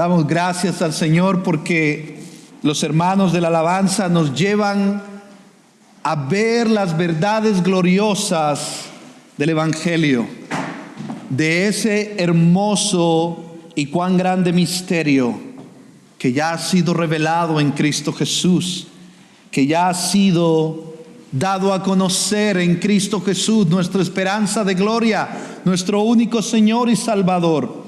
Damos gracias al Señor porque los hermanos de la alabanza nos llevan a ver las verdades gloriosas del Evangelio, de ese hermoso y cuán grande misterio que ya ha sido revelado en Cristo Jesús, que ya ha sido dado a conocer en Cristo Jesús, nuestra esperanza de gloria, nuestro único Señor y Salvador.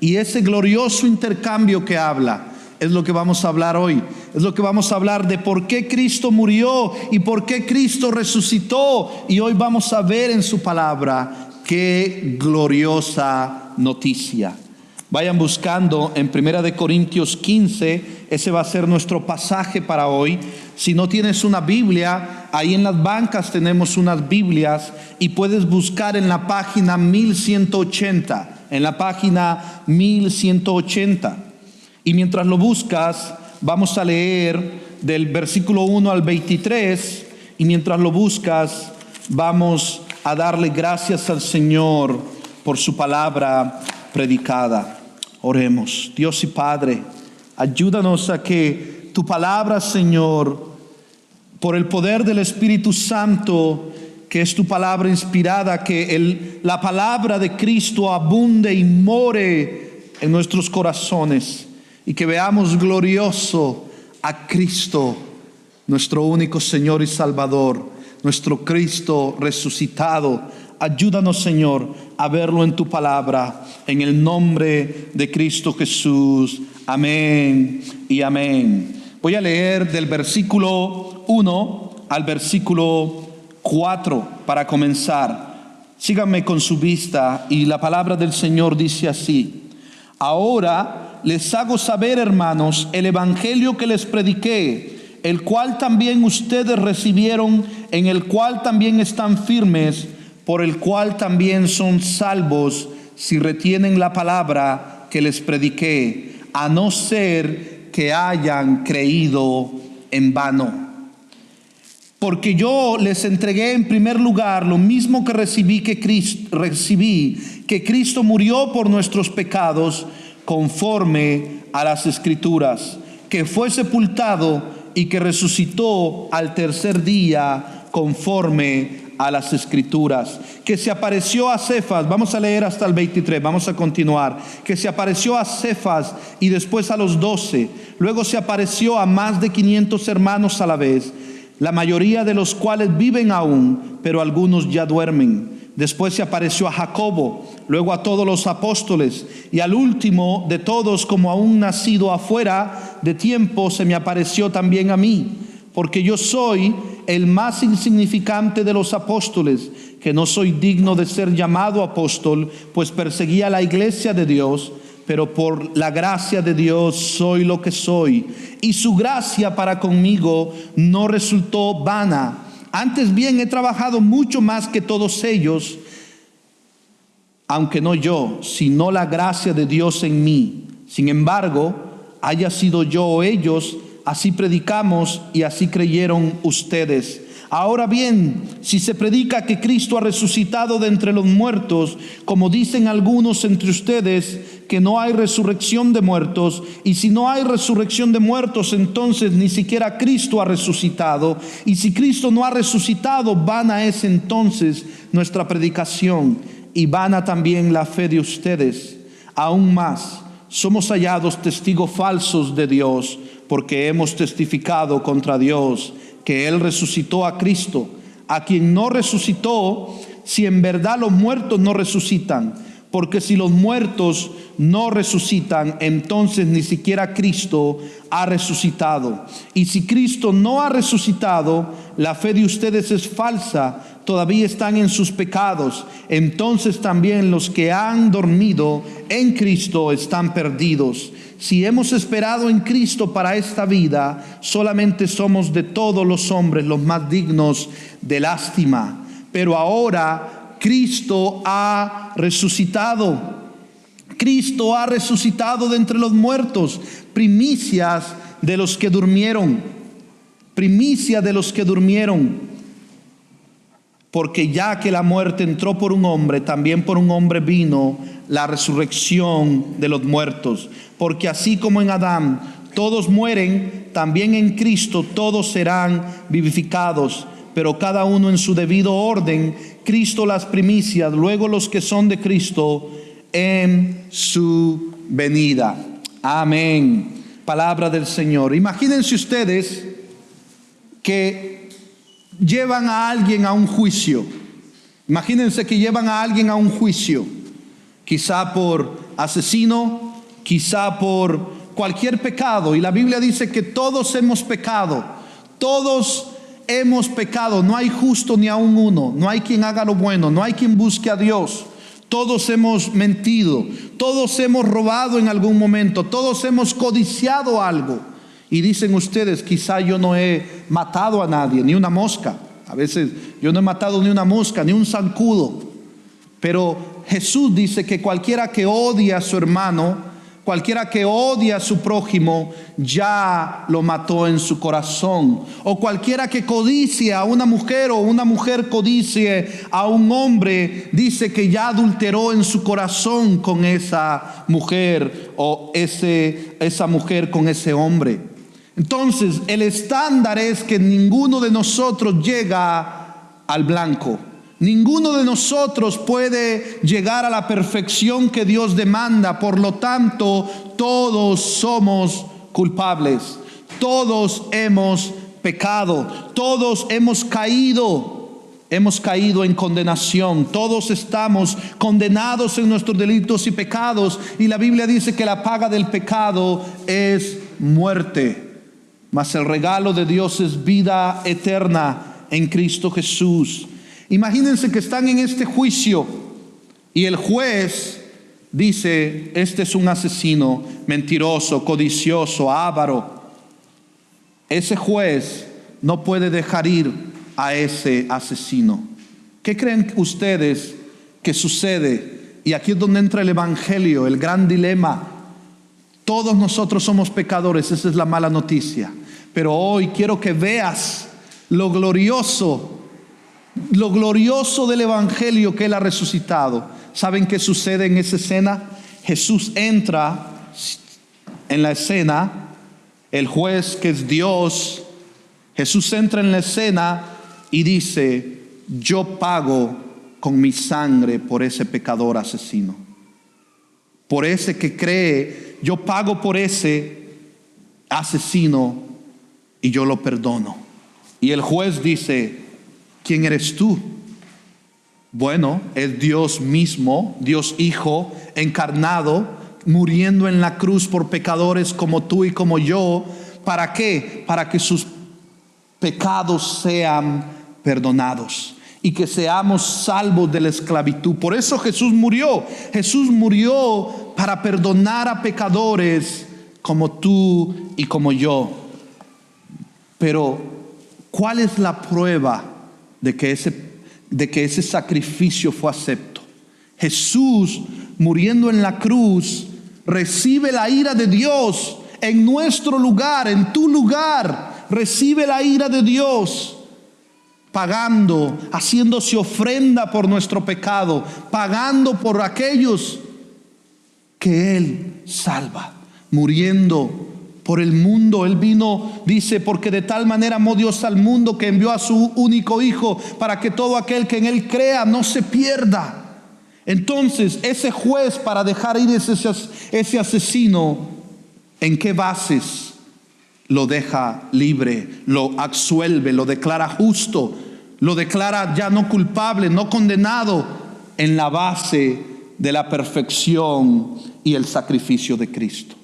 Y ese glorioso intercambio que habla es lo que vamos a hablar hoy. Es lo que vamos a hablar de por qué Cristo murió y por qué Cristo resucitó. Y hoy vamos a ver en su palabra qué gloriosa noticia. Vayan buscando en 1 Corintios 15, ese va a ser nuestro pasaje para hoy. Si no tienes una Biblia, ahí en las bancas tenemos unas Biblias y puedes buscar en la página 1180. En la página 1180. Y mientras lo buscas, vamos a leer del versículo 1 al 23. Y mientras lo buscas, vamos a darle gracias al Señor por su palabra predicada. Oremos. Dios y Padre, ayúdanos a que tu palabra, Señor, por el poder del Espíritu Santo, que es tu palabra inspirada, que la palabra de Cristo abunde y more en nuestros corazones y que veamos glorioso a Cristo, nuestro único Señor y Salvador, nuestro Cristo resucitado. Ayúdanos, Señor, a verlo en tu palabra, en el nombre de Cristo Jesús. Amén y amén. Voy a leer del versículo 1 al versículo 4 para comenzar. Síganme con su vista y la palabra del Señor dice así: Ahora les hago saber, hermanos, el evangelio que les prediqué, el cual también ustedes recibieron, en el cual también están firmes, por el cual también son salvos, si retienen la palabra que les prediqué, a no ser que hayan creído en vano. Porque yo les entregué en primer lugar lo mismo que recibí, que Cristo murió por nuestros pecados conforme a las Escrituras, que fue sepultado y que resucitó al tercer día conforme a las Escrituras, que se apareció a Cefas. Vamos a leer hasta el 23, vamos a continuar. Que se apareció a Cefas y después a los 12, luego se apareció a más de 500 hermanos a la vez, la mayoría de los cuales viven aún, pero algunos ya duermen. Después se apareció a Jacobo, luego a todos los apóstoles, y al último de todos, como a un nacido afuera de tiempo, se me apareció también a mí, porque yo soy el más insignificante de los apóstoles, que no soy digno de ser llamado apóstol, pues perseguía la iglesia de Dios, pero por la gracia de Dios soy lo que soy, y su gracia para conmigo no resultó vana. Antes bien he trabajado mucho más que todos ellos, aunque no yo, sino la gracia de Dios en mí. Sin embargo, haya sido yo o ellos, así predicamos y así creyeron ustedes. Ahora bien, si se predica que Cristo ha resucitado de entre los muertos, como dicen algunos entre ustedes, que no hay resurrección de muertos, y si no hay resurrección de muertos, entonces ni siquiera Cristo ha resucitado, y si Cristo no ha resucitado, vana es entonces nuestra predicación, y vana también la fe de ustedes. Aún más, somos hallados testigos falsos de Dios, porque hemos testificado contra Dios que Él resucitó a Cristo, a quien no resucitó, si en verdad los muertos no resucitan. Porque si los muertos no resucitan, entonces ni siquiera Cristo ha resucitado. Y si Cristo no ha resucitado, la fe de ustedes es falsa, todavía están en sus pecados. Entonces también los que han dormido en Cristo están perdidos. Si hemos esperado en Cristo para esta vida, solamente somos de todos los hombres los más dignos de lástima. Pero ahora Cristo ha resucitado. Cristo ha resucitado de entre los muertos, primicias de los que durmieron. Primicia de los que durmieron. porque ya que la muerte entró por un hombre, también por un hombre vino la resurrección de los muertos. Porque así como en Adán todos mueren, también en Cristo todos serán vivificados, pero cada uno en su debido orden. Cristo las primicias, luego los que son de Cristo en su venida. Amén. Palabra del Señor. Imagínense ustedes que llevan a alguien a un juicio. Imagínense que llevan a alguien a un juicio, quizá por asesino, quizá por cualquier pecado. Y la Biblia dice que todos hemos pecado. Todos hemos pecado. No hay justo ni aun uno. No hay quien haga lo bueno. No hay quien busque a Dios. Todos hemos mentido. Todos hemos robado en algún momento. Todos hemos codiciado algo. Y dicen ustedes, quizá yo no he matado a nadie, ni una mosca. A veces yo no he matado ni una mosca, ni un zancudo. Pero Jesús dice que cualquiera que odia a su hermano, cualquiera que odia a su prójimo, ya lo mató en su corazón. O cualquiera que codicie a una mujer, o una mujer codicie a un hombre, dice que ya adulteró en su corazón con esa mujer, o esa mujer con ese hombre. Entonces, el estándar es que ninguno de nosotros llega al blanco. Ninguno de nosotros puede llegar a la perfección que Dios demanda. Por lo tanto, todos somos culpables. Todos hemos pecado. Todos hemos caído. Hemos caído en condenación. Todos estamos condenados en nuestros delitos y pecados. Y la Biblia dice que la paga del pecado es muerte. Mas el regalo de Dios es vida eterna en Cristo Jesús. Imagínense que están en este juicio y el juez dice: este es un asesino, mentiroso, codicioso, avaro. Ese juez no puede dejar ir a ese asesino. ¿Qué creen ustedes que sucede? Y aquí es donde entra el evangelio, el gran dilema. Todos nosotros somos pecadores, esa es la mala noticia. Pero hoy quiero que veas lo glorioso del evangelio, que Él ha resucitado. ¿Saben qué sucede en esa escena? Jesús entra en la escena, el juez que es Dios. Jesús entra en la escena y dice: yo pago con mi sangre por ese pecador asesino, por ese que cree. Yo pago por ese asesino y yo lo perdono. Y el juez dice: ¿quién eres tú? Bueno, es Dios mismo, Dios Hijo encarnado, muriendo en la cruz por pecadores como tú y como yo. ¿Para qué? Para que sus pecados sean perdonados y que seamos salvos de la esclavitud. Por eso Jesús murió. Jesús murió para perdonar a pecadores como tú y como yo. Pero ¿cuál es la prueba de que ese sacrificio fue acepto? Jesús, muriendo en la cruz, recibe la ira de Dios en nuestro lugar, en tu lugar. Recibe la ira de Dios, pagando, haciéndose ofrenda por nuestro pecado, pagando por aquellos que Él salva, muriendo por el mundo. Él vino, dice, porque de tal manera amó Dios al mundo que envió a su único Hijo, para que todo aquel que en Él crea no se pierda. Entonces, ese juez, para dejar ir ese asesino, ¿en qué bases lo deja libre, lo absuelve, lo declara justo, lo declara ya no culpable, no condenado? En la base de la perfección y el sacrificio de Cristo.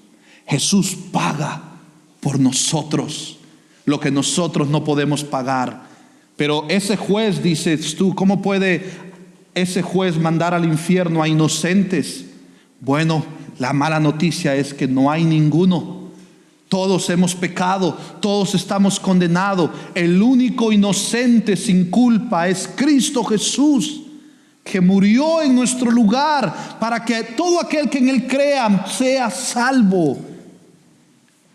Jesús paga por nosotros lo que nosotros no podemos pagar. Pero ese juez, dices tú, ¿cómo puede ese juez mandar al infierno a inocentes? Bueno, la mala noticia es que no hay ninguno. Todos hemos pecado, todos estamos condenados. El único inocente sin culpa es Cristo Jesús, que murió en nuestro lugar para que todo aquel que en Él crea sea salvo.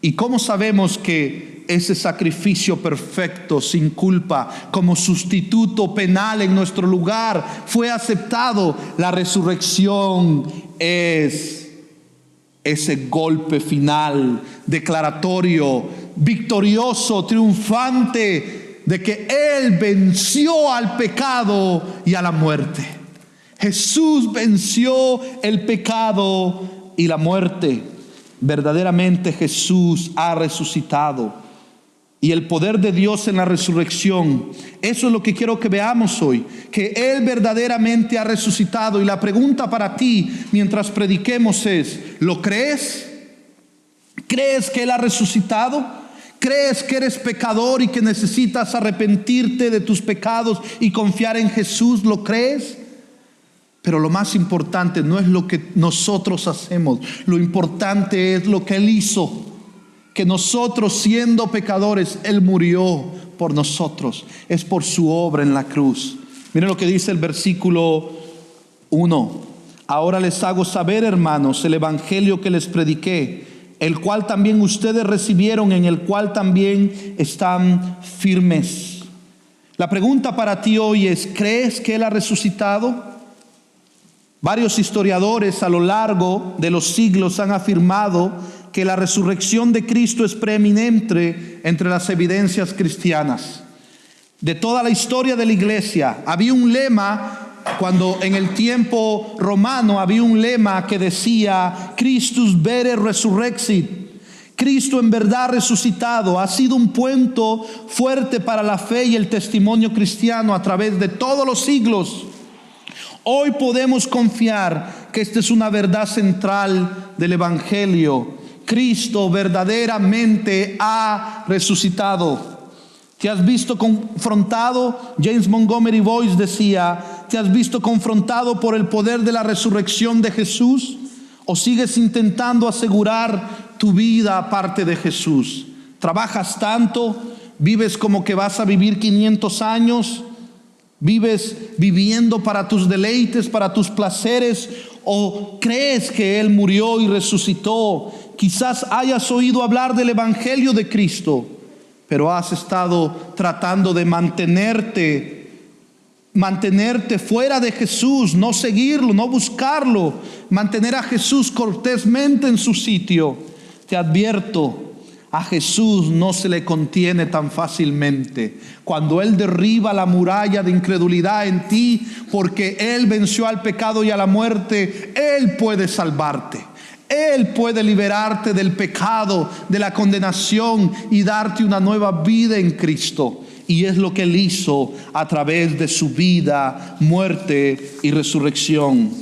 ¿Y cómo sabemos que ese sacrificio perfecto, sin culpa, como sustituto penal en nuestro lugar, fue aceptado. La resurrección es ese golpe final, declaratorio, victorioso, triunfante, de que Él venció al pecado y a la muerte. Jesús venció el pecado y la muerte. Verdaderamente Jesús ha resucitado. Y el poder de Dios en la resurrección, eso es lo que quiero que veamos hoy, que Él verdaderamente ha resucitado. Y la pregunta para ti mientras prediquemos es: ¿lo crees? ¿Crees que Él ha resucitado? ¿Crees que eres pecador y que necesitas arrepentirte de tus pecados y confiar en Jesús? ¿Lo crees? Pero lo más importante no es lo que nosotros hacemos, lo importante es lo que Él hizo. Que nosotros, siendo pecadores, Él murió por nosotros. Es por su obra en la cruz. Miren lo que dice el versículo 1. Ahora les hago saber, hermanos, el evangelio que les prediqué, el cual también ustedes recibieron, en el cual también están firmes. La pregunta para ti hoy es: ¿crees que Él ha resucitado? Varios historiadores a lo largo de los siglos han afirmado que la resurrección de Cristo es preeminente entre las evidencias cristianas. De toda la historia de la iglesia había un lema, cuando en el tiempo romano había un lema que decía: Christus vere resurrexit. Cristo en verdad resucitado. Ha sido un puente fuerte para la fe y el testimonio cristiano a través de todos los siglos. Hoy podemos confiar que esta es una verdad central del evangelio. Cristo verdaderamente ha resucitado. ¿Te has visto confrontado? James Montgomery Boyce decía: ¿te has visto confrontado por el poder de la resurrección de Jesús? ¿O sigues intentando asegurar tu vida aparte de Jesús? ¿Trabajas tanto? ¿Vives como que vas a vivir 500 años? ¿Vives viviendo para tus deleites, para tus placeres? ¿O crees que Él murió y resucitó? Quizás hayas oído hablar del evangelio de Cristo, pero has estado tratando de mantenerte fuera de Jesús, no seguirlo, no buscarlo, mantener a Jesús cortésmente en su sitio. Te advierto, a Jesús no se le contiene tan fácilmente. Cuando Él derriba la muralla de incredulidad en ti, porque Él venció al pecado y a la muerte, Él puede salvarte. Él puede liberarte del pecado, de la condenación, y darte una nueva vida en Cristo. Y es lo que Él hizo a través de su vida, muerte y resurrección.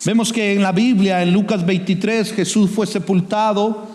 Vemos que en la Biblia, en Lucas 23, Jesús fue sepultado.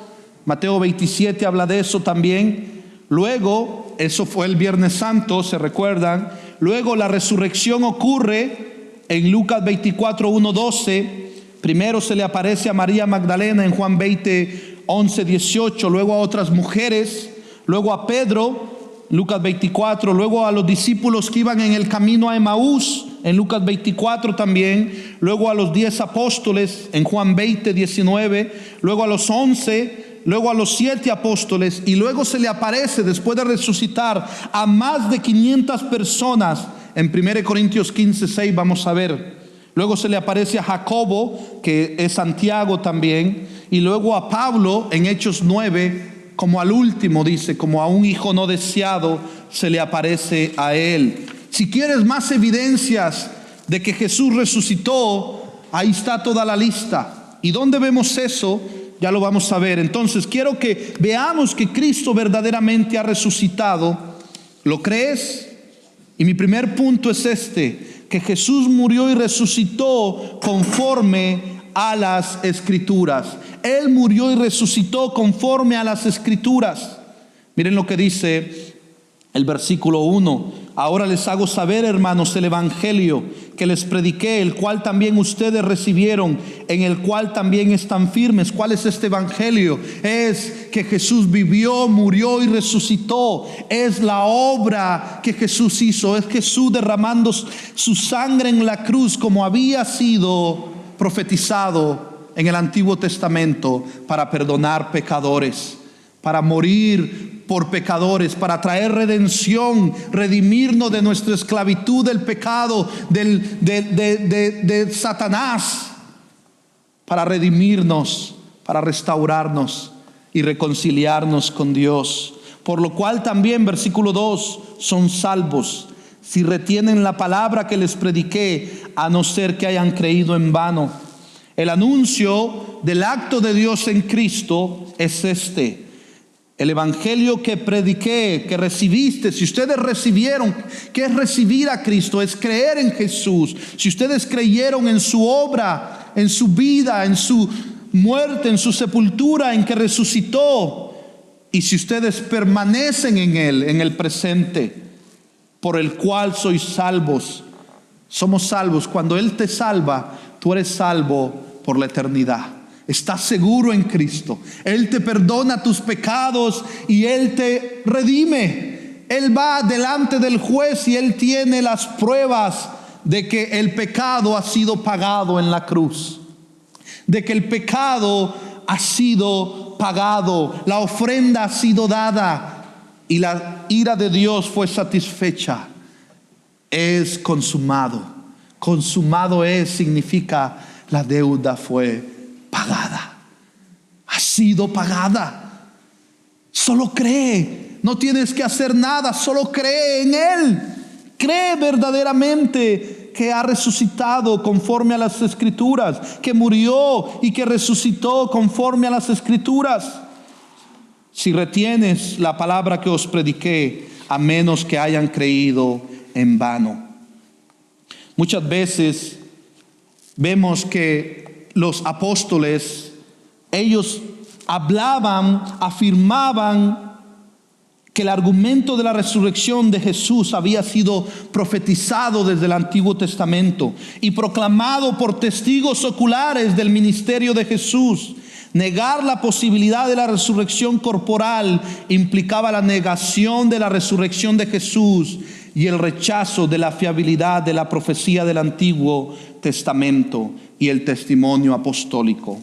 Mateo 27 habla de eso también. Luego, eso fue el Viernes Santo, ¿se recuerdan? Luego la resurrección ocurre en Lucas 24, 1, 12. Primero se le aparece a María Magdalena en Juan 20, 11, 18. Luego a otras mujeres. Luego a Pedro, Lucas 24. Luego a los discípulos que iban en el camino a Emaús, en Lucas 24 también. Luego a los 10 apóstoles en Juan 20, 19. Luego a los 11. Luego a los 7 apóstoles, y luego se le aparece, después de resucitar, a más de 500 personas. En 1 Corintios 15, 6 vamos a ver. Luego se le aparece a Jacobo, que es Santiago también, y luego a Pablo en Hechos 9, como al último dice, como a un hijo no deseado, se le aparece a él. Si quieres más evidencias de que Jesús resucitó, ahí está toda la lista. ¿Y dónde vemos eso? Ya lo vamos a ver. Entonces quiero que veamos que Cristo verdaderamente ha resucitado. ¿Lo crees? Y mi primer punto es que Jesús murió y resucitó conforme a las Escrituras. Él murió y resucitó conforme a las Escrituras. Miren lo que dice el versículo 1. Ahora les hago saber, hermanos, el evangelio que les prediqué, el cual también ustedes recibieron, en el cual también están firmes. ¿Cuál es este evangelio? Es que Jesús vivió, murió y resucitó. Es la obra que Jesús hizo. Es Jesús derramando su sangre en la cruz, como había sido profetizado en el Antiguo Testamento, para perdonar pecadores, para morir por pecadores, para traer redención, redimirnos de nuestra esclavitud del pecado, de Satanás, para redimirnos, para restaurarnos y reconciliarnos con Dios. Por lo cual también, versículo 2, son salvos si retienen la palabra que les prediqué, a no ser que hayan creído en vano. El anuncio del acto de Dios en Cristo es este: el evangelio que prediqué, que recibiste. Si ustedes recibieron, ¿qué es recibir a Cristo? Es creer en Jesús. Si ustedes creyeron en su obra, en su vida, en su muerte, en su sepultura, en que resucitó, y si ustedes permanecen en Él, en el presente, por el cual sois salvos. Somos salvos. Cuando Él te salva, tú eres salvo por la eternidad. Estás seguro en Cristo. Él te perdona tus pecados y Él te redime. Él va delante del juez y Él tiene las pruebas de que el pecado ha sido pagado en la cruz, de que el pecado ha sido pagado, la ofrenda ha sido dada y la ira de Dios fue satisfecha. Es consumado. Consumado es, significa la deuda fue pagada. Ha sido pagada. Solo cree. No tienes que hacer nada, solo cree en Él. Cree verdaderamente que ha resucitado conforme a las Escrituras, que murió y que resucitó conforme a las Escrituras. Si retienes la palabra que os prediqué, a menos que hayan creído en vano. Muchas veces vemos que los apóstoles, ellos hablaban, afirmaban que el argumento de la resurrección de Jesús había sido profetizado desde el Antiguo Testamento y proclamado por testigos oculares del ministerio de Jesús. Negar la posibilidad de la resurrección corporal implicaba la negación de la resurrección de Jesús y el rechazo de la fiabilidad de la profecía del Antiguo Testamento y el testimonio apostólico.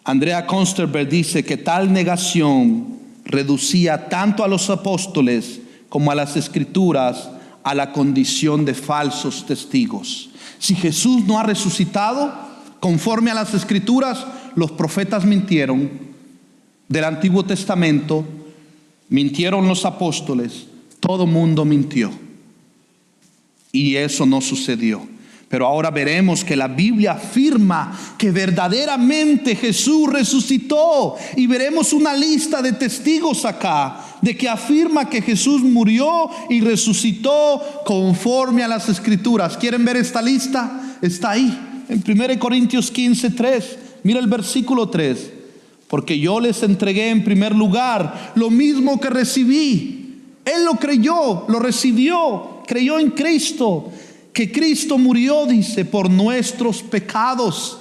Andrea Consterberg dice que tal negación reducía tanto a los apóstoles como a las Escrituras a la condición de falsos testigos. Si Jesús no ha resucitado conforme a las Escrituras, los profetas mintieron del Antiguo Testamento, mintieron los apóstoles, todo mundo mintió. Y eso no sucedió. Pero ahora veremos que la Biblia afirma que verdaderamente Jesús resucitó. Y veremos una lista de testigos acá, de que afirma que Jesús murió y resucitó conforme a las Escrituras. ¿Quieren ver esta lista? Está ahí, en 1 Corintios 15:3. Mira el versículo 3. Porque yo les entregué en primer lugar lo mismo que recibí. Él lo creyó, lo recibió, creyó en Cristo. Que Cristo murió, dice, por nuestros pecados.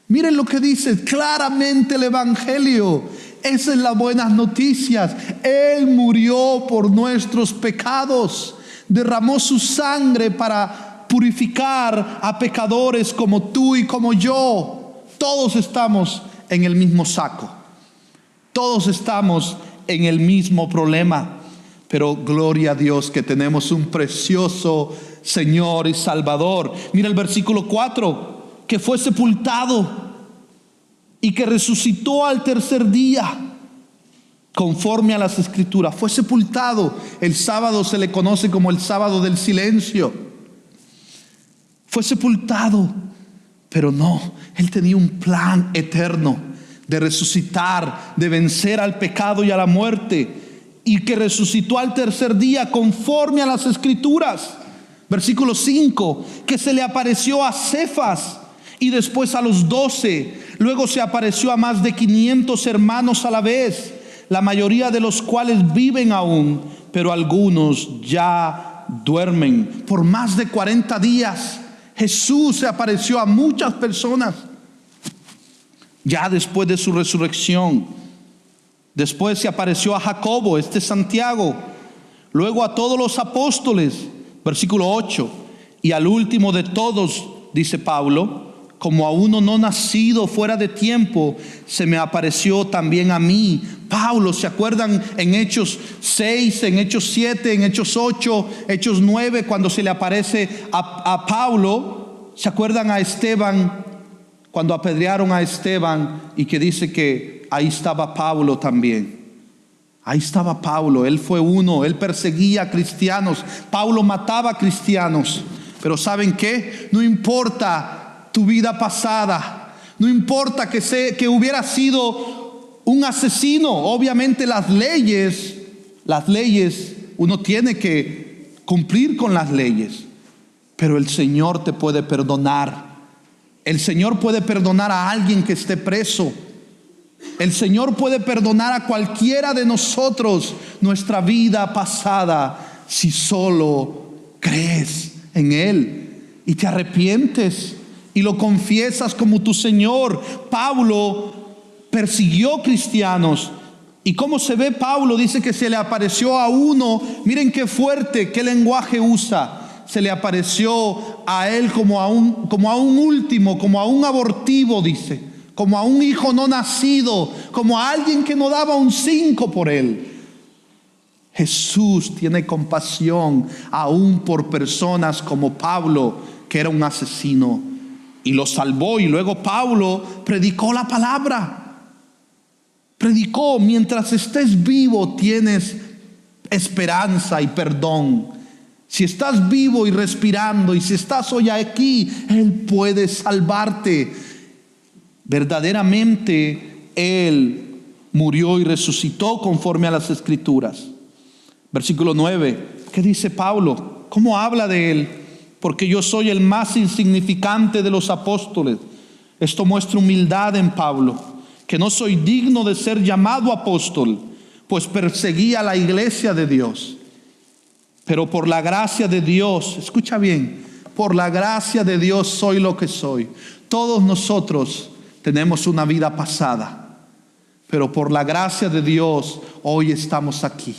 Miren lo que dice claramente el Evangelio. Esas son las buenas noticias. Él murió por nuestros pecados. Derramó su sangre para purificar a pecadores como tú y como yo. Todos estamos en el mismo saco. Todos estamos en el mismo problema. Pero gloria a Dios que tenemos un precioso Señor y Salvador. Mira el versículo 4, que fue sepultado y que resucitó al tercer día, conforme a las Escrituras. Fue sepultado. El sábado se le conoce como el sábado del silencio. Fue sepultado, pero no, Él tenía un plan eterno de resucitar, de vencer al pecado y a la muerte, y que resucitó al tercer día conforme a las Escrituras. Versículo 5, que se le apareció a Cefas y después a los 12. Luego se apareció a más de 500 hermanos a la vez, la mayoría de los cuales viven aún, pero algunos ya duermen. Por más de 40 días Jesús se apareció a muchas personas. Ya después de su resurrección, después se apareció a Jacobo, Santiago, luego a todos los apóstoles. Versículo 8, y al último de todos, dice Pablo, como a uno no nacido fuera de tiempo, se me apareció también a mí. Pablo, ¿se acuerdan en Hechos 6, en Hechos 7, en Hechos 8, Hechos 9, cuando se le aparece a Pablo? ¿Se acuerdan a Esteban, cuando apedrearon a Esteban, y que dice que ahí estaba Pablo también? Ahí estaba Pablo, él fue uno, él perseguía a cristianos, Pablo mataba a cristianos. Pero ¿saben qué? No importa tu vida pasada, no importa que hubiera sido un asesino. Obviamente las leyes, uno tiene que cumplir con las leyes, pero el Señor te puede perdonar. El Señor puede perdonar a alguien que esté preso. El Señor puede perdonar a cualquiera de nosotros nuestra vida pasada, si solo crees en Él y te arrepientes y lo confiesas como tu Señor. Pablo persiguió cristianos. ¿Y cómo se ve Pablo? Dice que se le apareció a uno. Miren qué fuerte, qué lenguaje usa. Se le apareció a él como a un último, como a un abortivo, dice, como a un hijo no nacido, como a alguien que no daba un 5 por él. Jesús tiene compasión aún por personas como Pablo, que era un asesino, y lo salvó. Y luego Pablo predicó la palabra. Predicó: mientras estés vivo tienes esperanza y perdón. Si estás vivo y respirando, y si estás hoy aquí, Él puede salvarte. Verdaderamente Él murió y resucitó conforme a las Escrituras. Versículo 9, ¿qué dice Pablo? ¿Cómo habla de Él? Porque yo soy el más insignificante de los apóstoles. Esto muestra humildad en Pablo, que no soy digno de ser llamado apóstol, pues perseguí a la iglesia de Dios. Pero por la gracia de Dios, escucha bien, por la gracia de Dios soy lo que soy. Todos nosotros tenemos una vida pasada, pero por la gracia de Dios hoy estamos aquí.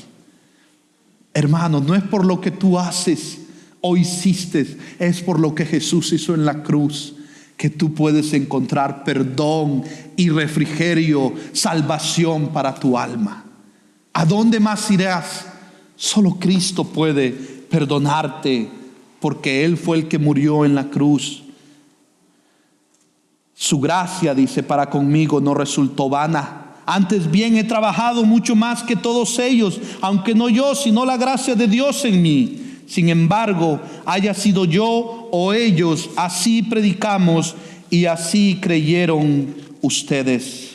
Hermanos, no es por lo que tú haces o hiciste, es por lo que Jesús hizo en la cruz, que tú puedes encontrar perdón y refrigerio, salvación para tu alma. ¿A dónde más irás? Solo Cristo puede perdonarte, porque Él fue el que murió en la cruz. Su gracia, dice, para conmigo no resultó vana. Antes bien he trabajado mucho más que todos ellos, aunque no yo, sino la gracia de Dios en mí. Sin embargo, haya sido yo o ellos, así predicamos y así creyeron ustedes.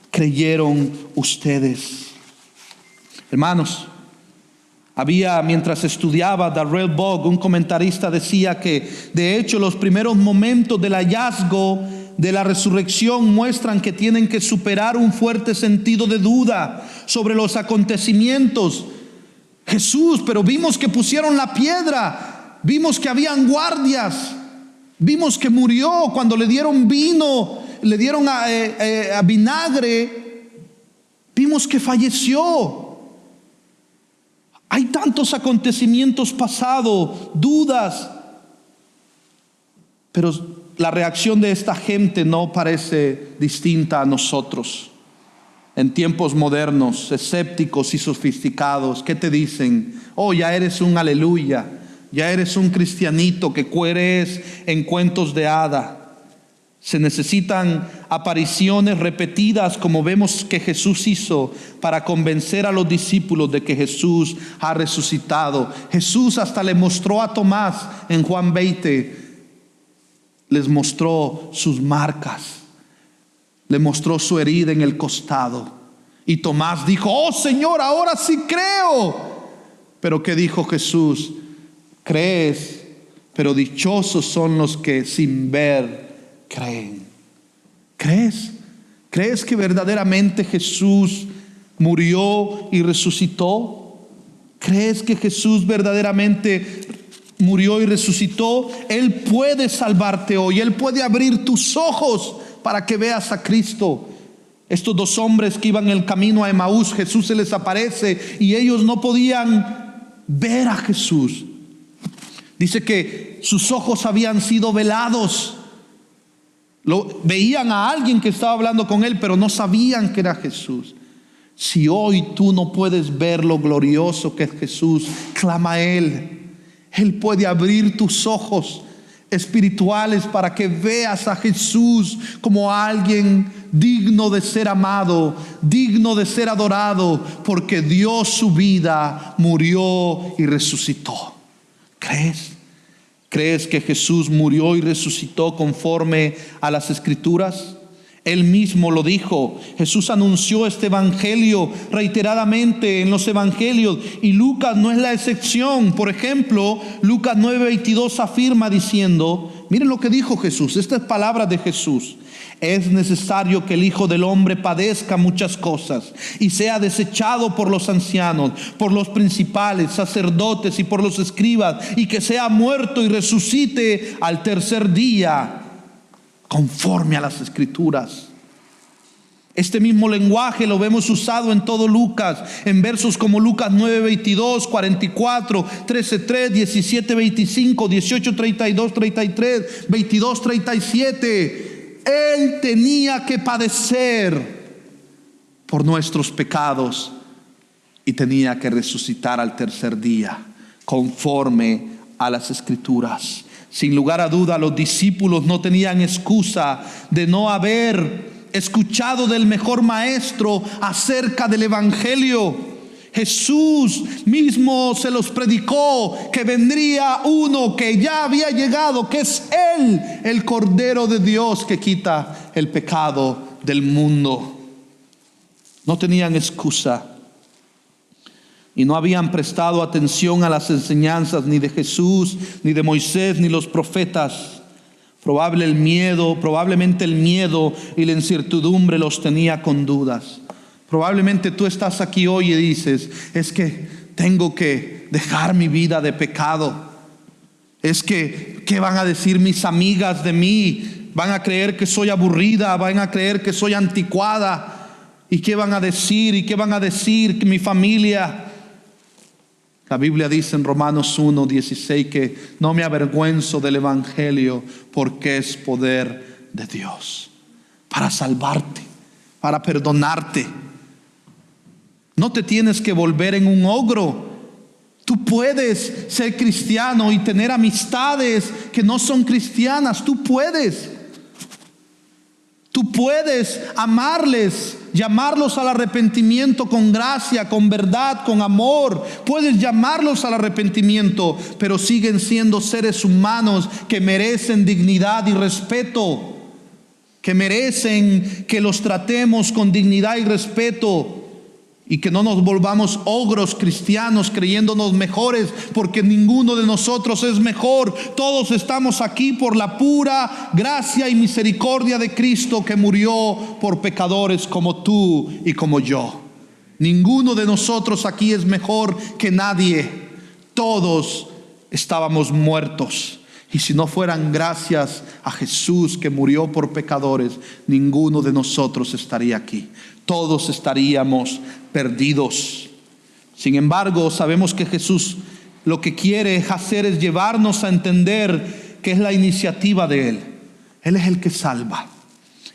Creyeron ustedes. Hermanos, mientras estudiaba, Darrell Bogg, un comentarista, decía que de hecho los primeros momentos del hallazgo de la resurrección muestran que tienen que superar un fuerte sentido de duda sobre los acontecimientos. Jesús, pero vimos que pusieron la piedra, vimos que habían guardias, vimos que murió cuando le dieron vino, le dieron a vinagre, vimos que falleció. Hay tantos acontecimientos pasados, dudas, pero la reacción de esta gente no parece distinta a nosotros. En tiempos modernos, escépticos y sofisticados, ¿qué te dicen? Oh, ya eres un aleluya, ya eres un cristianito que crees en cuentos de hada. Se necesitan apariciones repetidas, como vemos que Jesús hizo, para convencer a los discípulos de que Jesús ha resucitado. Jesús hasta le mostró a Tomás en Juan 20, les mostró sus marcas, le mostró su herida en el costado. Y Tomás dijo: oh Señor, ahora sí creo. Pero ¿qué dijo Jesús? Crees, pero dichosos son los que sin ver creen. ¿Crees? ¿Crees que verdaderamente Jesús murió y resucitó? ¿Crees que Jesús verdaderamente murió y resucitó? Él puede salvarte hoy. Él puede abrir tus ojos para que veas a Cristo. Estos dos hombres que iban en el camino a Emaús, Jesús se les aparece y ellos no podían ver a Jesús. Dice que sus ojos habían sido velados. Veían a alguien que estaba hablando con él, pero no sabían que era Jesús. Si hoy tú no puedes ver lo glorioso que es Jesús, clama a Él. Él puede abrir tus ojos espirituales para que veas a Jesús como alguien digno de ser amado, digno de ser adorado, porque dio su vida, murió y resucitó. ¿Crees? ¿Crees que Jesús murió y resucitó conforme a las Escrituras? Él mismo lo dijo. Jesús anunció este evangelio reiteradamente en los evangelios, y Lucas no es la excepción. Por ejemplo, Lucas 9:22 afirma diciendo, miren lo que dijo Jesús, estas palabras de Jesús: es necesario que el Hijo del Hombre padezca muchas cosas y sea desechado por los ancianos, por los principales, sacerdotes y por los escribas, y que sea muerto y resucite al tercer día, conforme a las Escrituras. Este mismo lenguaje lo vemos usado en todo Lucas, en versos como Lucas 9:22, 44, 13:3, 17:25, 18:32, 33, 22:37. Él tenía que padecer por nuestros pecados y tenía que resucitar al tercer día, conforme a las Escrituras. Sin lugar a duda, los discípulos no tenían excusa de no haber escuchado del mejor maestro acerca del evangelio. Jesús mismo se los predicó, que vendría uno que ya había llegado, que es Él, el Cordero de Dios que quita el pecado del mundo. No tenían excusa y no habían prestado atención a las enseñanzas ni de Jesús, ni de Moisés, ni los profetas. Probablemente el miedo y la incertidumbre los tenía con dudas. Probablemente tú estás aquí hoy y dices, es que tengo que dejar mi vida de pecado. Es que, ¿qué van a decir mis amigas de mí? Van a creer que soy aburrida, van a creer que soy anticuada. ¿Y qué van a decir? ¿Y qué van a decir que mi familia? La Biblia dice en Romanos 1:16 que no me avergüenzo del evangelio, porque es poder de Dios para salvarte, para perdonarte. No te tienes que volver en un ogro. Tú puedes ser cristiano y tener amistades que no son cristianas. Tú puedes amarles, llamarlos al arrepentimiento con gracia, con verdad, con amor. Puedes llamarlos al arrepentimiento, pero siguen siendo seres humanos que merecen dignidad y respeto, que merecen que los tratemos con dignidad y respeto, y que no nos volvamos ogros cristianos creyéndonos mejores, porque ninguno de nosotros es mejor. Todos estamos aquí por la pura gracia y misericordia de Cristo, que murió por pecadores como tú y como yo. Ninguno de nosotros aquí es mejor que nadie. Todos estábamos muertos. Y si no fueran gracias a Jesús que murió por pecadores, ninguno de nosotros estaría aquí. Todos estaríamos perdidos. Sin embargo, sabemos que Jesús lo que quiere hacer es llevarnos a entender que es la iniciativa de Él. Él es el que salva.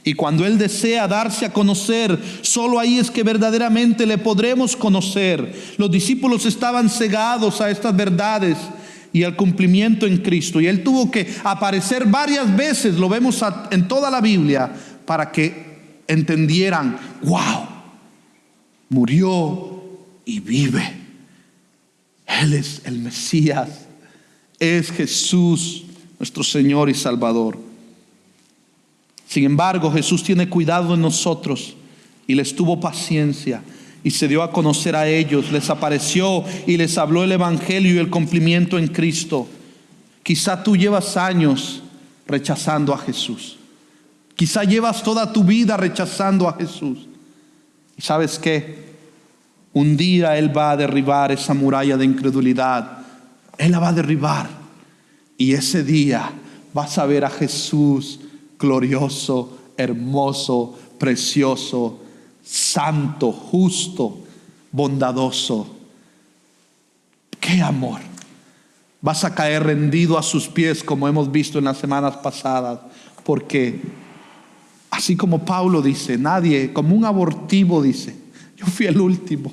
Y cuando Él desea darse a conocer, solo ahí es que verdaderamente le podremos conocer. Los discípulos estaban cegados a estas verdades y al cumplimiento en Cristo. Y Él tuvo que aparecer varias veces, lo vemos en toda la Biblia, para que entendieran, wow, murió y vive. Él es el Mesías, es Jesús, nuestro Señor y Salvador. Sin embargo, Jesús tiene cuidado de nosotros y les tuvo paciencia y se dio a conocer a ellos, les apareció y les habló el evangelio y el cumplimiento en Cristo. Quizá tú llevas años rechazando a Jesús. Quizá llevas toda tu vida rechazando a Jesús. ¿Y sabes qué? Un día Él va a derribar esa muralla de incredulidad. Él la va a derribar. Y ese día vas a ver a Jesús glorioso, hermoso, precioso, santo, justo, bondadoso. ¡Qué amor! Vas a caer rendido a sus pies, como hemos visto en las semanas pasadas, porque Así como Pablo dice, nadie, como un abortivo dice, yo fui el último.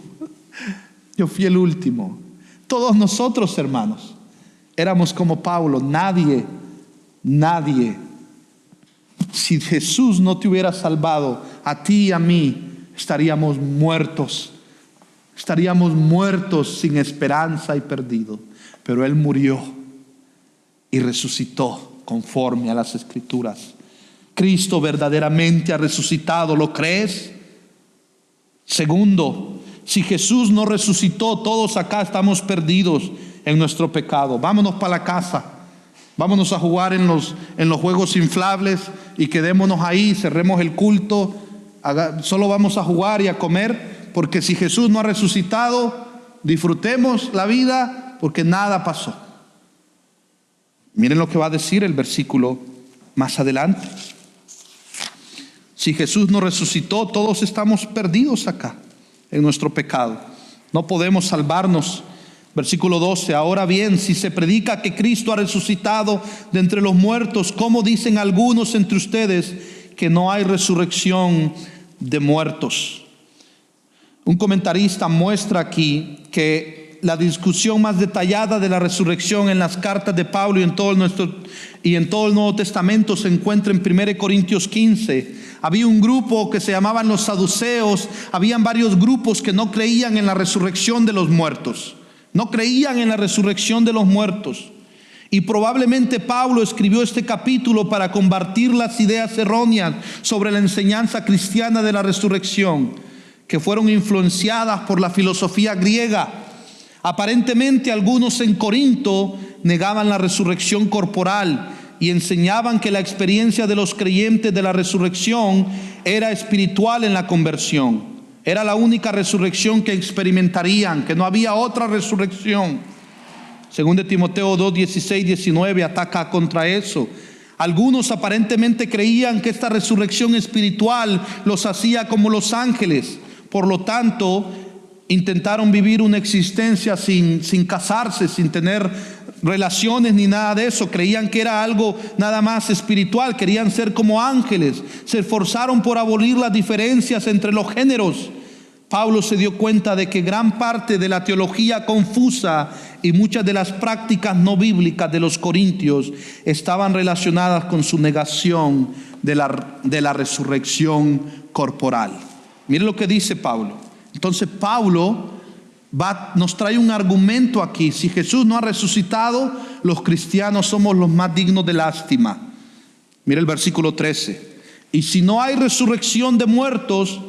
Yo fui el último. Todos nosotros, hermanos, éramos como Pablo. Nadie. Si Jesús no te hubiera salvado, a ti y a mí, estaríamos muertos. Estaríamos muertos sin esperanza y perdidos. Pero Él murió y resucitó conforme a las Escrituras. Cristo verdaderamente ha resucitado. ¿Lo crees? Segundo, si Jesús no resucitó, todos acá estamos perdidos en nuestro pecado. Vámonos para la casa. Vámonos a jugar en los juegos inflables y quedémonos ahí, cerremos el culto. Solo vamos a jugar y a comer, porque si Jesús no ha resucitado, disfrutemos la vida porque nada pasó. Miren lo que va a decir el versículo más adelante. Si Jesús no resucitó, todos estamos perdidos acá en nuestro pecado. No podemos salvarnos. Versículo 12. Ahora bien, si se predica que Cristo ha resucitado de entre los muertos, ¿cómo dicen algunos entre ustedes que no hay resurrección de muertos? Un comentarista muestra aquí que la discusión más detallada de la resurrección en las cartas de Pablo y en todo el Nuevo Testamento se encuentra en 1 Corintios 15. Había un grupo que se llamaban los saduceos. Habían varios grupos que no creían en la resurrección de los muertos. No creían en la resurrección de los muertos. Y probablemente Pablo escribió este capítulo para combatir las ideas erróneas sobre la enseñanza cristiana de la resurrección, que fueron influenciadas por la filosofía griega. Aparentemente algunos en Corinto negaban la resurrección corporal y enseñaban que la experiencia de los creyentes de la resurrección era espiritual en la conversión. Era la única resurrección que experimentarían, que no había otra resurrección. Según de Timoteo 2, 16, 19 ataca contra eso. Algunos aparentemente creían que esta resurrección espiritual los hacía como los ángeles. Por lo tanto, intentaron vivir una existencia sin casarse, sin tener relaciones ni nada de eso. Creían que era algo nada más espiritual. Querían ser como ángeles. Se esforzaron por abolir las diferencias entre los géneros. Pablo se dio cuenta de que gran parte de la teología confusa y muchas de las prácticas no bíblicas de los corintios estaban relacionadas con su negación de la resurrección corporal. Mire lo que dice Pablo. Entonces Pablo nos trae un argumento aquí. Si Jesús no ha resucitado, los cristianos somos los más dignos de lástima. Mire el versículo 13. Y si no hay resurrección de muertos,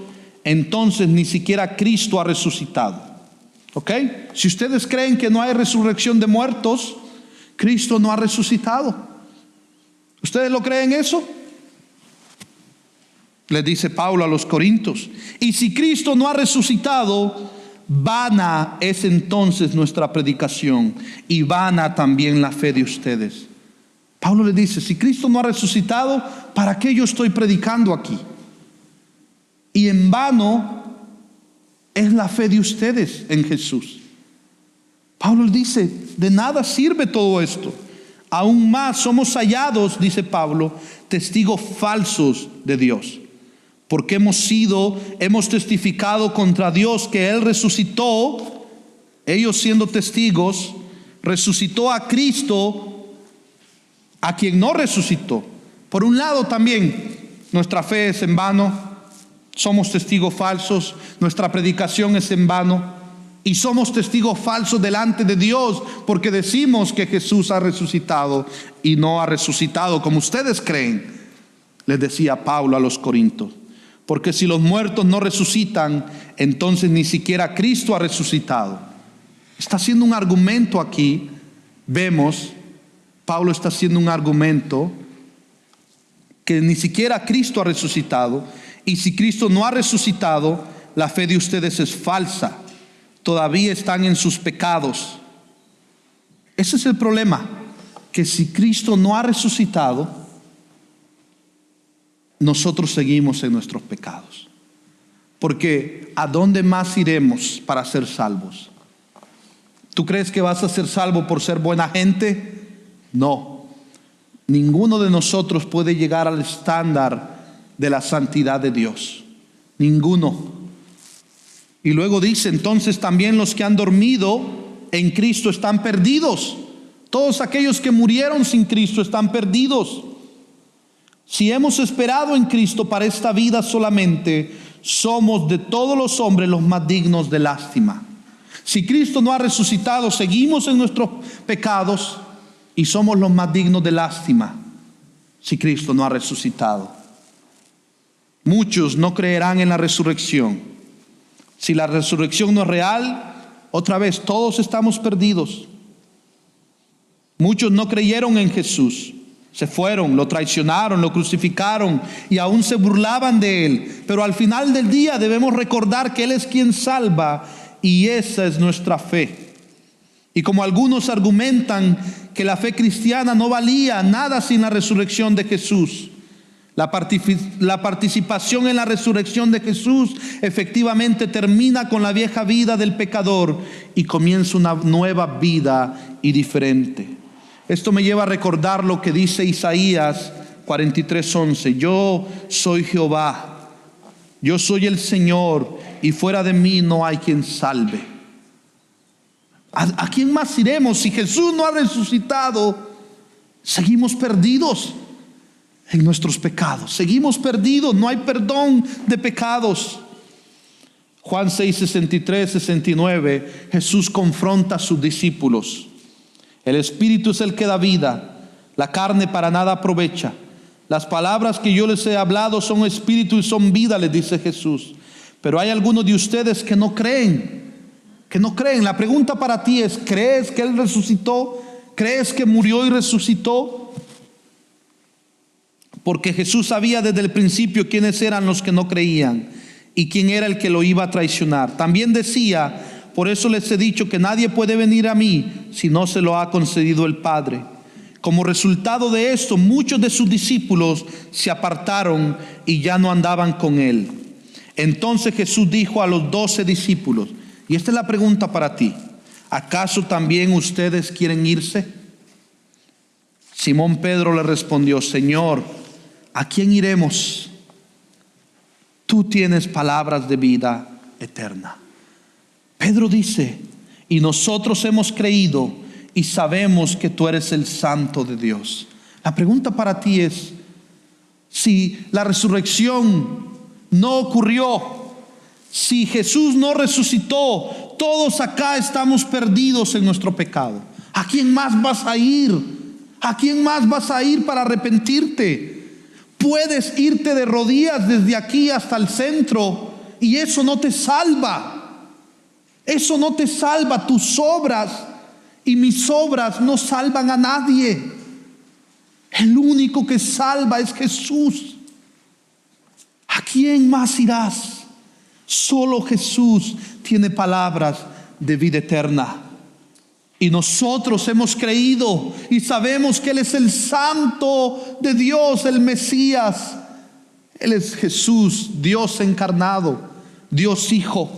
entonces ni siquiera Cristo ha resucitado. ¿Ok? Si ustedes creen que no hay resurrección de muertos, Cristo no ha resucitado. ¿Ustedes lo creen eso? Les dice Pablo a los corintios. Y si Cristo no ha resucitado, vana es entonces nuestra predicación y vana también la fe de ustedes. Pablo les dice, si Cristo no ha resucitado, ¿para qué yo estoy predicando aquí? Y en vano es la fe de ustedes en Jesús. Pablo dice, de nada sirve todo esto. Aún más somos hallados, dice Pablo, testigos falsos de Dios. Porque hemos testificado contra Dios que Él resucitó, ellos siendo testigos, resucitó a Cristo, a quien no resucitó. Por un lado también, nuestra fe es en vano. Somos testigos falsos, nuestra predicación es en vano y somos testigos falsos delante de Dios porque decimos que Jesús ha resucitado y no ha resucitado como ustedes creen, les decía Pablo a los corintios. Porque si los muertos no resucitan, entonces ni siquiera Cristo ha resucitado. Está haciendo un argumento aquí, vemos, Pablo está haciendo un argumento que ni siquiera Cristo ha resucitado. Y si Cristo no ha resucitado, la fe de ustedes es falsa. Todavía están en sus pecados. Ese es el problema, que si Cristo no ha resucitado, nosotros seguimos en nuestros pecados. Porque ¿a dónde más iremos para ser salvos? ¿Tú crees que vas a ser salvo por ser buena gente? No. Ninguno de nosotros puede llegar al estándar de la santidad de Dios. Ninguno. Y luego dice, entonces también los que han dormido en Cristo están perdidos. Todos aquellos que murieron sin Cristo están perdidos. Si hemos esperado en Cristo para esta vida solamente, somos de todos los hombres los más dignos de lástima. Si Cristo no ha resucitado, seguimos en nuestros pecados y somos los más dignos de lástima. Si Cristo no ha resucitado, muchos no creerán en la resurrección. Si la resurrección no es real, otra vez todos estamos perdidos. Muchos no creyeron en Jesús. Se fueron, lo traicionaron, lo crucificaron y aún se burlaban de Él. Pero al final del día debemos recordar que Él es quien salva y esa es nuestra fe. Y como algunos argumentan que la fe cristiana no valía nada sin la resurrección de Jesús, la participación en la resurrección de Jesús efectivamente termina con la vieja vida del pecador y comienza una nueva vida y diferente. Esto me lleva a recordar lo que dice Isaías 43:11. Yo soy Jehová, yo soy el Señor, y fuera de mí no hay quien salve. ¿A quién más iremos? Si Jesús no ha resucitado, seguimos perdidos en nuestros pecados. Seguimos perdidos, no hay perdón de pecados. Juan 6:63-69, Jesús confronta a sus discípulos. El Espíritu es el que da vida, la carne para nada aprovecha. Las palabras que yo les he hablado son espíritu y son vida, les dice Jesús. Pero hay algunos de ustedes que no creen. La pregunta para ti es, ¿crees que Él resucitó? ¿Crees que murió y resucitó? Porque Jesús sabía desde el principio quiénes eran los que no creían y quién era el que lo iba a traicionar. También decía, por eso les he dicho que nadie puede venir a mí si no se lo ha concedido el Padre. Como resultado de esto, muchos de sus discípulos se apartaron y ya no andaban con Él. Entonces Jesús dijo a los 12 discípulos, y esta es la pregunta para ti, ¿acaso también ustedes quieren irse? Simón Pedro le respondió, Señor, ¿a quién iremos? Tú tienes palabras de vida eterna. Pedro dice, y nosotros hemos creído y sabemos que tú eres el Santo de Dios. La pregunta para ti es, si la resurrección no ocurrió, si Jesús no resucitó, todos acá estamos perdidos en nuestro pecado. ¿A quién más vas a ir? ¿A quién más vas a ir para arrepentirte? Puedes irte de rodillas desde aquí hasta el centro y eso no te salva. Eso no te salva. Tus obras y mis obras no salvan a nadie. El único que salva es Jesús. ¿A quién más irás? Solo Jesús tiene palabras de vida eterna. Y nosotros hemos creído y sabemos que Él es el Santo de Dios, el Mesías. Él es Jesús, Dios encarnado, Dios Hijo,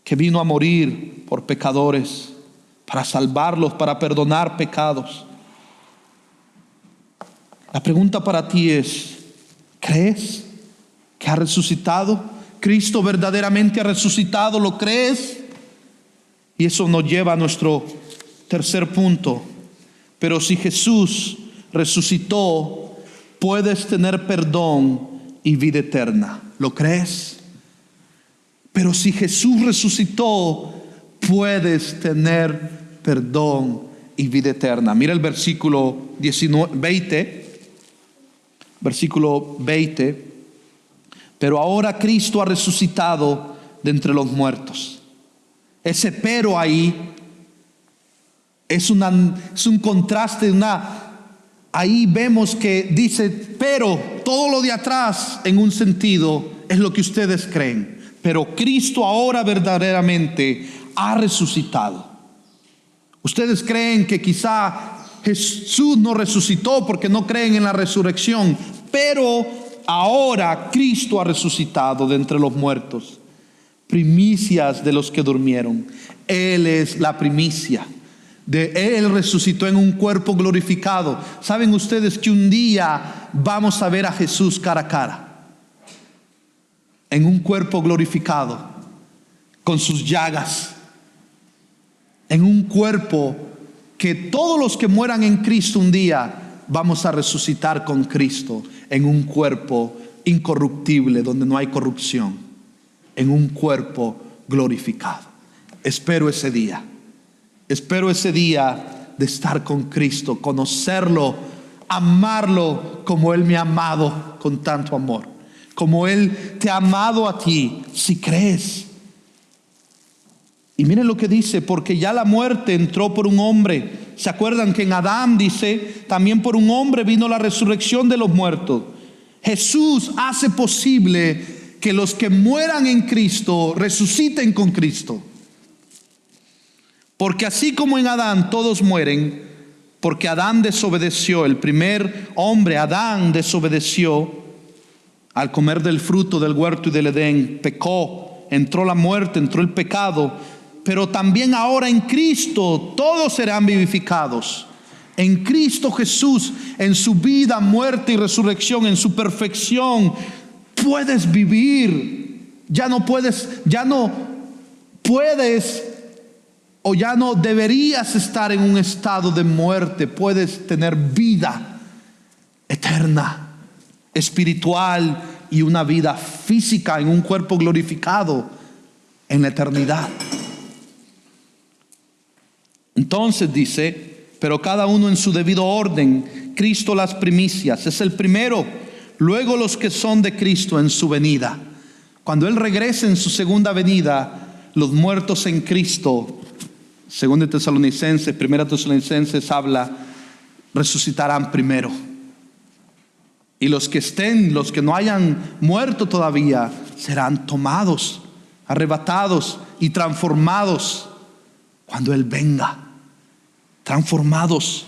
que vino a morir por pecadores, para salvarlos, para perdonar pecados. La pregunta para ti es, ¿crees que ha resucitado? ¿Cristo verdaderamente ha resucitado? ¿Lo crees? Y eso nos lleva a nuestro tercer punto. Pero si Jesús resucitó, puedes tener perdón y vida eterna. ¿Lo crees? Pero si Jesús resucitó, puedes tener perdón y vida eterna. Mira el versículo 20. Versículo 20. Pero ahora Cristo ha resucitado de entre los muertos. Ese pero ahí es un contraste, ahí vemos que dice, pero todo lo de atrás en un sentido es lo que ustedes creen. Pero Cristo ahora verdaderamente ha resucitado. Ustedes creen que quizá Jesús no resucitó porque no creen en la resurrección, pero ahora Cristo ha resucitado de entre los muertos. Primicias de los que durmieron. Él es la primicia. Él resucitó en un cuerpo glorificado. ¿Saben ustedes que un día vamos a ver a Jesús cara a cara? En un cuerpo glorificado, con sus llagas, en un cuerpo que todos los que mueran en Cristo un día vamos a resucitar con Cristo, en un cuerpo incorruptible donde no hay corrupción, en un cuerpo glorificado. Espero ese día de estar con Cristo, conocerlo, amarlo como Él me ha amado con tanto amor, como Él te ha amado a ti, si crees. Y miren lo que dice: porque ya la muerte entró por un hombre. ¿Se acuerdan que en Adán dice, también por un hombre vino la resurrección de los muertos? Jesús hace posible que los que mueran en Cristo resuciten con Cristo. Porque así como en Adán todos mueren, porque Adán desobedeció, el primer hombre, Adán, desobedeció al comer del fruto del huerto y del Edén, pecó, entró la muerte, entró el pecado. Pero también ahora en Cristo todos serán vivificados. En Cristo Jesús, en su vida, muerte y resurrección, en su perfección, puedes vivir. Ya no puedes o ya no deberías estar en un estado de muerte. Puedes tener vida eterna, espiritual y una vida física en un cuerpo glorificado en la eternidad. Entonces dice, pero cada uno en su debido orden. Cristo las primicias, es el primero, luego los que son de Cristo en su venida. Cuando Él regrese en su segunda venida, los muertos en Cristo, según Tesalonicenses, primera Tesalonicenses habla, resucitarán primero. Y los que no hayan muerto todavía, serán tomados, arrebatados y transformados cuando Él venga. Transformados.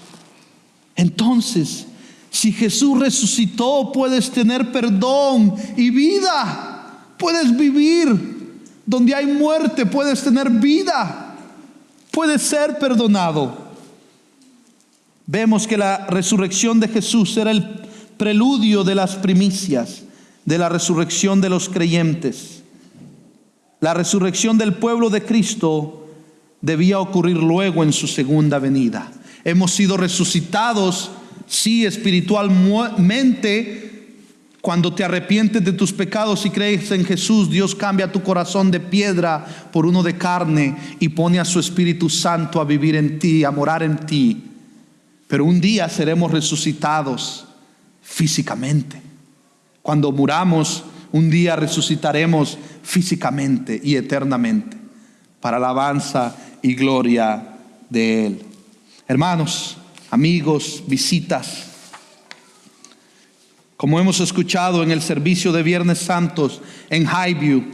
Entonces, si Jesús resucitó, puedes tener perdón y vida. Puedes vivir. Donde hay muerte, puedes tener vida. Puedes ser perdonado. Vemos que la resurrección de Jesús era el preludio de las primicias, de la resurrección de los creyentes. La resurrección del pueblo de Cristo debía ocurrir luego en su segunda venida. Hemos sido resucitados, sí, espiritualmente. Cuando te arrepientes de tus pecados y crees en Jesús, Dios cambia tu corazón de piedra por uno de carne y pone a su Espíritu Santo a vivir en ti, a morar en ti. Pero un día seremos resucitados físicamente. Cuando muramos, un día resucitaremos físicamente y eternamente, para alabanza y gloria de Él. Hermanos, amigos, visitas, como hemos escuchado en el servicio de Viernes Santos en Highview,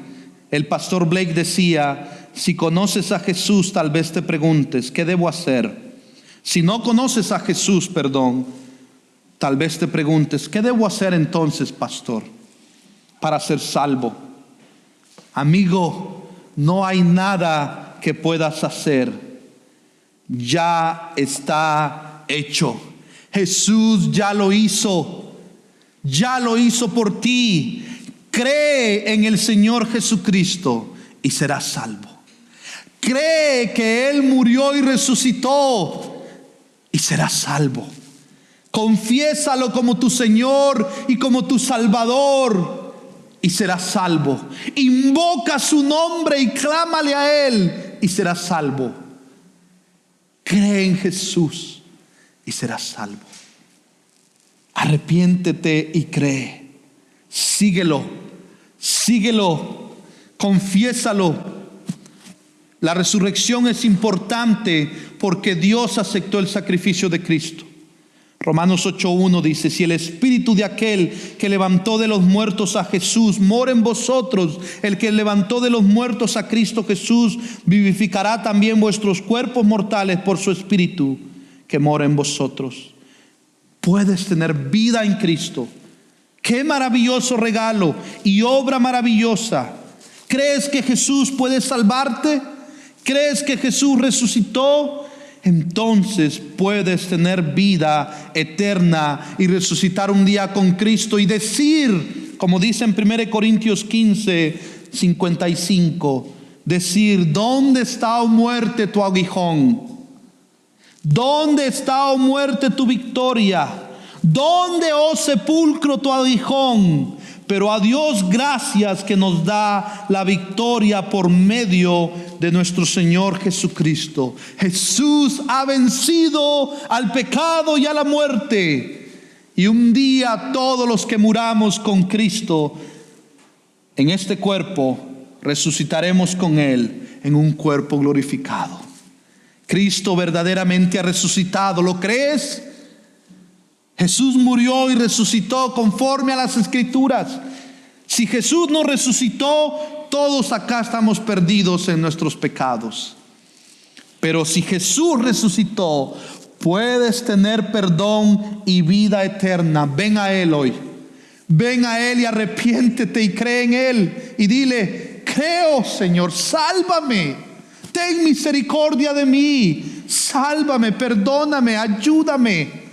el pastor Blake decía: si conoces a Jesús, tal vez te preguntes, ¿qué debo hacer? Si no conoces a Jesús, tal vez te preguntes, ¿qué debo hacer entonces, pastor, para ser salvo? Amigo, no hay nada que puedas hacer. Ya está hecho. Jesús ya lo hizo. Ya lo hizo por ti. Cree en el Señor Jesucristo y serás salvo. Cree que Él murió y resucitó y serás salvo. Confiésalo como tu Señor y como tu Salvador y serás salvo. Invoca su nombre y clámale a Él y serás salvo. Cree en Jesús y serás salvo. Arrepiéntete y cree. Síguelo, confiésalo. La resurrección es importante porque Dios aceptó el sacrificio de Cristo. Romanos 8:1 dice: si el espíritu de aquel que levantó de los muertos a Jesús mora en vosotros, el que levantó de los muertos a Cristo Jesús vivificará también vuestros cuerpos mortales por su espíritu que mora en vosotros. Puedes tener vida en Cristo. Qué maravilloso regalo y obra maravillosa. ¿Crees que Jesús puede salvarte? ¿Crees que Jesús resucitó entonces puedes tener vida eterna y resucitar un día con Cristo y decir, como dice en 1 Corintios 15:55, decir: ¿dónde está, oh muerte, tu aguijón? ¿Dónde está, oh muerte, tu victoria? ¿Dónde, oh sepulcro, tu aguijón? Pero a Dios gracias, que nos da la victoria por medio de nuestro Señor Jesucristo. Jesús ha vencido al pecado y a la muerte. Y un día todos los que muramos con Cristo en este cuerpo, resucitaremos con Él en un cuerpo glorificado. Cristo verdaderamente ha resucitado. ¿Lo crees? Jesús murió y resucitó conforme a las Escrituras. Si Jesús no resucitó, todos acá estamos perdidos en nuestros pecados. Pero si Jesús resucitó, puedes tener perdón y vida eterna. Ven a Él hoy. Ven a Él y arrepiéntete y cree en Él. Y dile: creo, Señor, sálvame. Ten misericordia de mí. Sálvame, perdóname, ayúdame.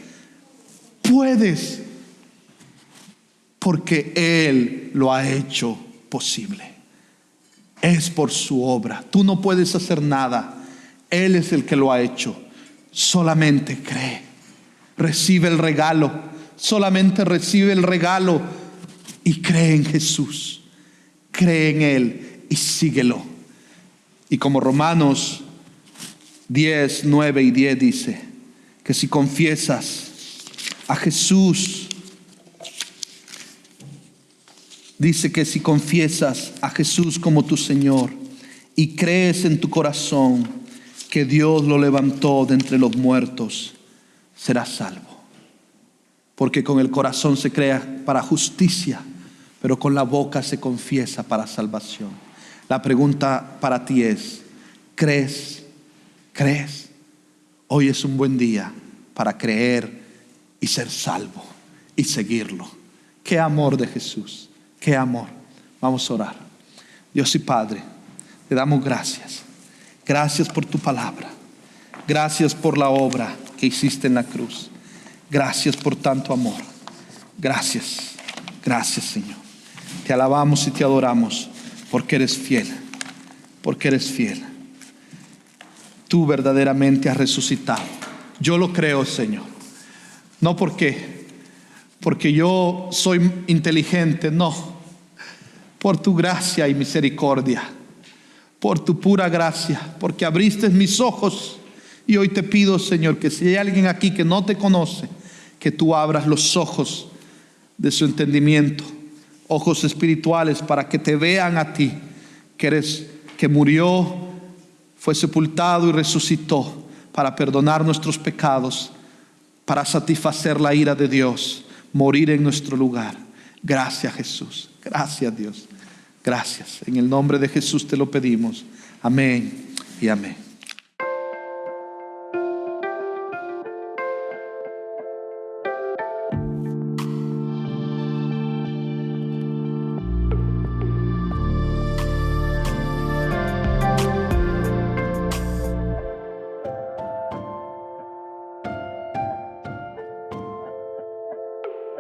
Puedes, porque Él lo ha hecho posible. Es por su obra. Tú no puedes hacer nada. Él es el que lo ha hecho. Solamente cree. Recibe el regalo. Solamente recibe el regalo y cree en Jesús. Cree en Él y síguelo. Y como Romanos 10, 9 y 10 dice, que si confiesas a Jesús, dice que si confiesas a Jesús como tu Señor y crees en tu corazón que Dios lo levantó de entre los muertos, serás salvo. Porque con el corazón se cree para justicia, pero con la boca se confiesa para salvación. La pregunta para ti es: ¿crees? ¿Crees? Hoy es un buen día para creer y ser salvo y seguirlo. Qué amor de Jesús, qué amor. Vamos a orar. Dios y Padre, te damos gracias. Gracias por tu palabra. Gracias por la obra que hiciste en la cruz. Gracias por tanto amor. Gracias, gracias, Señor. Te alabamos y te adoramos porque eres fiel. Porque eres fiel. Tú verdaderamente has resucitado. Yo lo creo, Señor. No porque yo soy inteligente, no. Por tu gracia y misericordia. Por tu pura gracia. Porque abriste mis ojos. Y hoy te pido, Señor, que si hay alguien aquí que no te conoce, que tú abras los ojos de su entendimiento. Ojos espirituales para que te vean a ti. Que murió, fue sepultado y resucitó para perdonar nuestros pecados, para satisfacer la ira de Dios, morir en nuestro lugar. Gracias, Jesús. Gracias, Dios. Gracias. En el nombre de Jesús te lo pedimos. Amén y amén.